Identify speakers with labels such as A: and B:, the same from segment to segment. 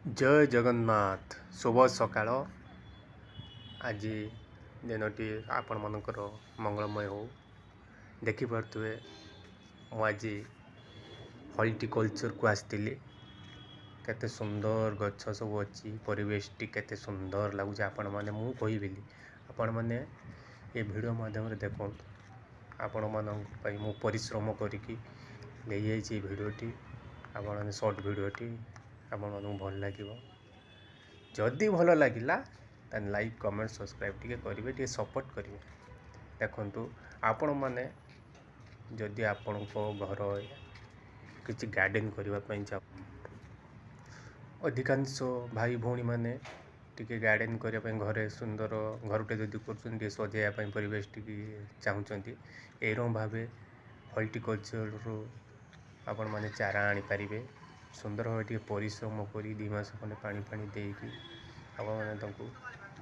A: जय जगन्नाथ शुभ सकाळ। आज दिनटी आपण मानकर मंगलमय हो। देखिपे मु आज हॉर्टिकल्चर को आसती। केते सुंदर गछ सब अच्छी परिवेश टी केते सुंदर लगुच। आपण माने मु कहबी आपण माने ये वीडियो माध्यम देखो। आपण मानक मु परिश्रम करिकी ले जाइए वीडियोटी आपण शॉर्ट वीडियोटी आपण भल लगे। जदि भल लगिला लाइक कमेंट सब्सक्राइब टी करेंगे, टी सपोर्ट करेंगे। देखु आपण मैंने जदि आपण घर किसी गार्डन करने चाह, अधिकांश भाई भौणी मैंने टी गार्डन करने घरे सुंदर घरटे जदि कर सजाइवाई परिवेश टी चाहते एरम भाव हॉर्टिकल्चर आपण मैंने चारा आनीपारे सुंदर भाव टे परिश्रम कर 2 मास खंडे पानी फाणी देकी आपण मैंने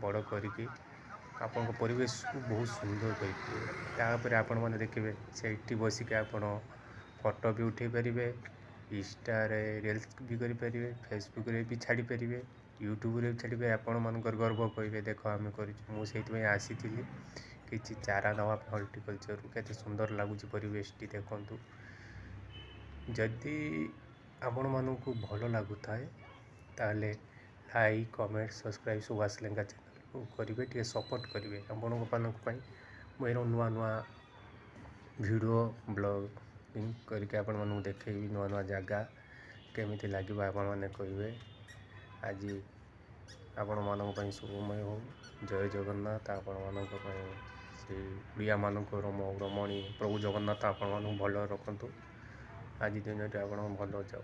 A: बड़ करके आपण परिवेश को बहुत सुंदर करपर आपण मैंने देखिए से बसिक आपण फोटो भी उठे पारे, इंस्टा रील्स भी करेंगे, फेसबुक रे भी छाड़ी पारे, यूट्यूब रे भी छाड़ी। आपण मानकर गर्व कहे देख आम कर आसी कि चारा नवा हॉर्टिकल्चर केते सुंदर लगुच परिवेश टी देखु। जदि आपण मानू भल लगुए ताले लाइक कमेंट सब्सक्राइब सुभाष लेंगा चैनल को करेंगे, टे सपोर्ट करेंगे। आपण मुझे नुआ नुआ वीडियो ब्लॉगिंग करके आपण मानू देखेबी नुआ नुआ जगह केमिति लगे आपण मैंने कहे। आज आपण मान शुभमय हो। जय जगन्नाथ। आपण मान से ओडिया मानक रमणी प्रभु जगन्नाथ आपण मान भल रखु। आज दिन आप भल जाऊ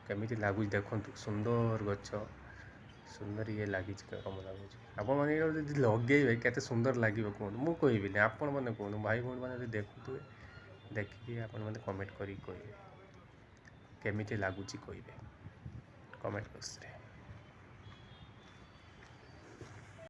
A: केमिति लगुच देखु। सुंदर गछ सुंदर ये लगी कम लगुच। आपण मैंने लगे केते सुंदर लगे कहूँ मुझे कहबी आपण मैंने कहूँ भाई भौणी मैंने देखुए देखिए आपण मैंने कमेंट करें कहे केमिति लगुच कहे कमेंट बॉक्स रे।